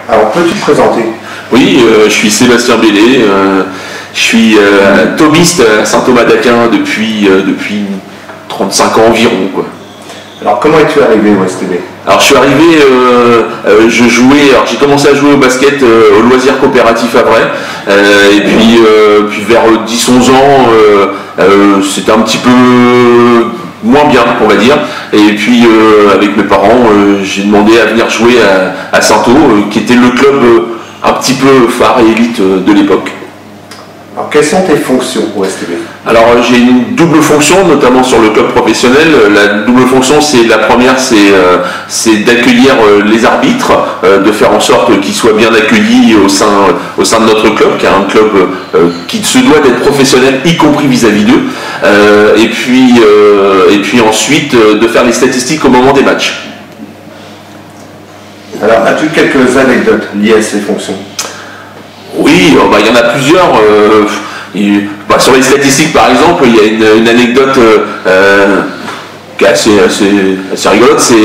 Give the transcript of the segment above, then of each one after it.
Alors, peux-tu te présenter? Oui, je suis Sébastien Bellé, je suis thomiste à Saint-Thomas d'Aquin depuis 35 ans environ, quoi. Alors, comment es-tu arrivé au STB? Alors je suis arrivé, j'ai commencé à jouer au basket au loisir coopératif à Vray, et puis vers 10-11 ans, c'était un petit peu moins bien, on va dire, et puis avec mes parents, j'ai demandé à venir jouer à Saint-Thau, qui était le club un petit peu phare et élite de l'époque. Alors, quelles sont tes fonctions au STB? Alors j'ai une double fonction, notamment sur le club professionnel. La double fonction, la première, c'est d'accueillir les arbitres, de faire en sorte qu'ils soient bien accueillis au sein de notre club, qui est un club qui se doit d'être professionnel, y compris vis-à-vis d'eux. Et puis ensuite de faire les statistiques au moment des matchs. Alors, as-tu quelques anecdotes liées à ces fonctions? Oui, il y en a plusieurs. Sur les statistiques, par exemple, il y a une anecdote qui est assez rigolote. C'est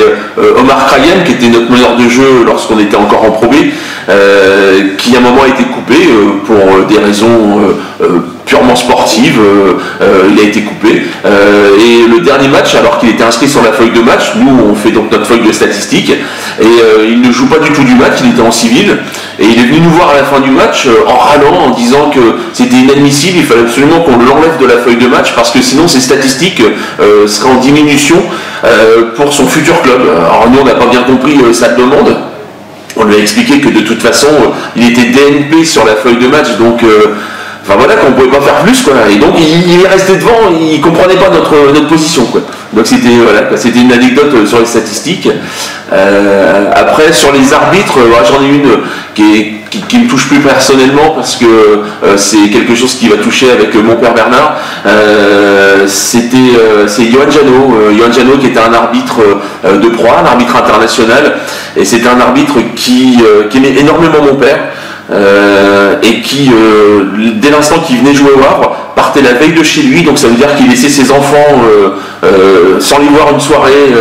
Omar Krayem, qui était notre meneur de jeu lorsqu'on était encore en Pro B, qui à un moment a été coupé pour des raisons purement sportives. Il a été coupé. Et le dernier match, alors qu'il était inscrit sur la feuille de match, nous on fait donc notre feuille de statistiques, et il ne joue pas du tout du match, il était en civil, et il est venu nous voir à la fin du match en râlant, en disant que c'était inadmissible, il fallait absolument qu'on l'enlève de la feuille de match, parce que sinon ses statistiques seraient en diminution pour son futur club. Alors nous on n'a pas bien compris sa demande. On lui a expliqué que de toute façon il était DNP sur la feuille de match, donc qu'on ne pouvait pas faire plus, quoi. Et donc il est resté devant, il ne comprenait pas notre position, quoi. Donc c'était une anecdote sur les statistiques. Après, sur les arbitres, j'en ai une qui me touche plus personnellement, parce que c'est quelque chose qui va toucher avec mon père Bernard. C'est Johan Janot qui était un arbitre de proie, un arbitre international, et c'était un arbitre qui aimait énormément mon père. Et qui, dès l'instant qu'il venait jouer au Havre, partait la veille de chez lui, donc ça veut dire qu'il laissait ses enfants sans les voir une soirée.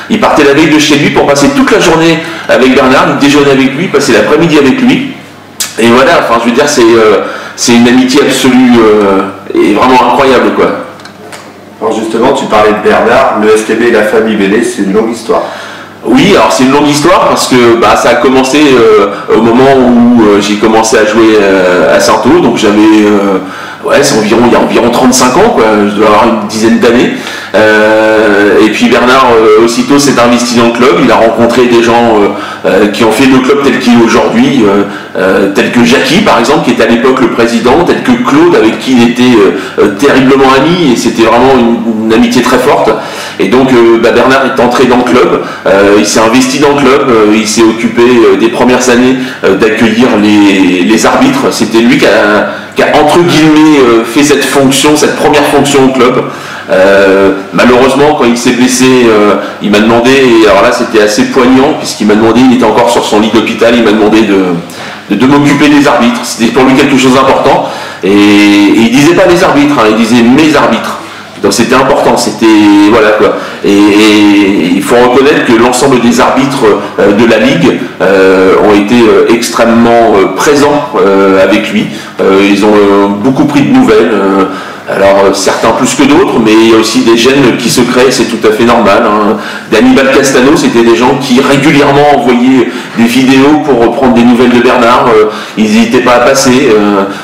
Il partait la veille de chez lui pour passer toute la journée avec Bernard, il déjeunait avec lui, passer l'après-midi avec lui. Et voilà, enfin je veux dire, c'est une amitié absolue et vraiment incroyable, quoi. Alors justement, tu parlais de Bernard, le STB et la famille Bellé, c'est une longue histoire. Oui, alors c'est une longue histoire, parce que ça a commencé au moment où j'ai commencé à jouer à Saint-Thau, donc j'avais il y a environ 35 ans, quoi. Je dois avoir une dizaine d'années. Et puis Bernard aussitôt s'est investi dans le club, il a rencontré des gens qui ont fait le club tel qu'il est aujourd'hui, tel que Jackie par exemple, qui était à l'époque le président, tel que Claude, avec qui il était terriblement ami, et c'était vraiment une amitié très forte. Et donc Bernard est entré dans le club, il s'est investi dans le club, il s'est occupé des premières années d'accueillir les arbitres. C'était lui qui a entre guillemets fait cette première fonction au club. Malheureusement, quand il s'est blessé, il m'a demandé, et alors là c'était assez poignant, puisqu'il m'a demandé, il était encore sur son lit d'hôpital, il m'a demandé de m'occuper des arbitres. C'était pour lui quelque chose d'important, et il disait pas les arbitres, il disait mes arbitres. Donc c'était important, c'était voilà quoi. Et il faut reconnaître que l'ensemble des arbitres de la Ligue ont été extrêmement présents avec lui. Ils ont beaucoup pris de nouvelles. Alors certains plus que d'autres, mais il y a aussi des gènes qui se créent, c'est tout à fait normal. D'Annibal Castano, c'était des gens qui régulièrement envoyaient des vidéos pour reprendre des nouvelles de Bernard. Ils n'hésitaient pas à passer.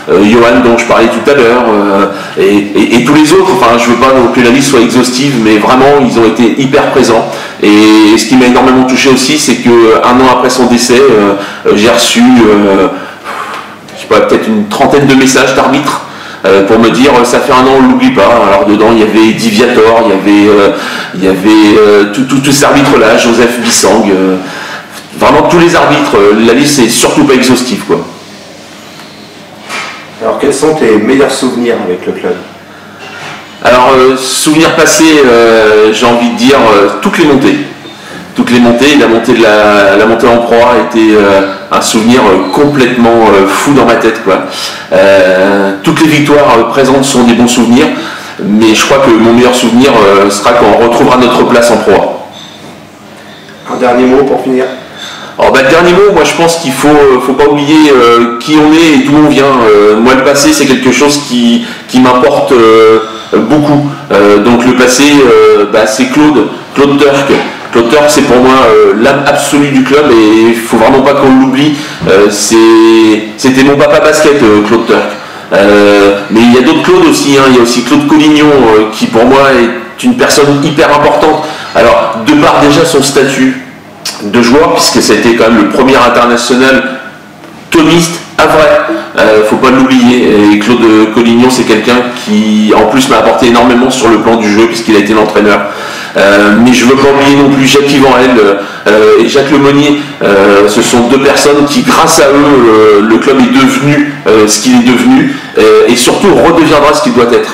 Johan, dont je parlais tout à l'heure, et tous les autres. Enfin, je veux pas que la liste soit exhaustive, mais vraiment, ils ont été hyper présents. Et ce qui m'a énormément touché aussi, c'est qu'un an après son décès, j'ai reçu, peut-être une trentaine de messages d'arbitres. Pour me dire ça fait un an, on l'oublie pas. Alors dedans il y avait Diviator, il y avait tous ces arbitres là, Joseph Bissang, vraiment tous les arbitres. La liste est surtout pas exhaustive, quoi. Alors quels sont tes meilleurs souvenirs avec le club? Alors souvenirs passés, j'ai envie de dire toutes les montées. La montée en proie a été un souvenir complètement fou dans ma tête, quoi. Toutes les victoires présentes sont des bons souvenirs. mais je crois que mon meilleur souvenir sera quand on retrouvera notre place en Pro A. Un dernier mot pour finir. Alors le dernier mot, moi je pense qu'il faut pas oublier qui on est et d'où on vient. Moi le passé c'est quelque chose qui m'importe beaucoup. Donc le passé c'est Claude Turc. Claude Turc c'est pour moi l'âme absolue du club et il faut vraiment pas qu'on l'oublie. C'était mon papa basket, Claude Turc. Mais il y a d'autres Claude aussi, il y a aussi Claude Collignon qui pour moi est une personne hyper importante. Alors de par déjà son statut de joueur, puisque ça a été quand même le premier international thomiste à vrai, faut pas l'oublier. Et Claude Collignon c'est quelqu'un qui en plus m'a apporté énormément sur le plan du jeu puisqu'il a été l'entraîneur. Mais je veux pas oublier non plus Jacques Ivanel et Jacques Lemonnier. Ce sont deux personnes qui grâce à eux le club est devenu ce qu'il est devenu et surtout redeviendra ce qu'il doit être.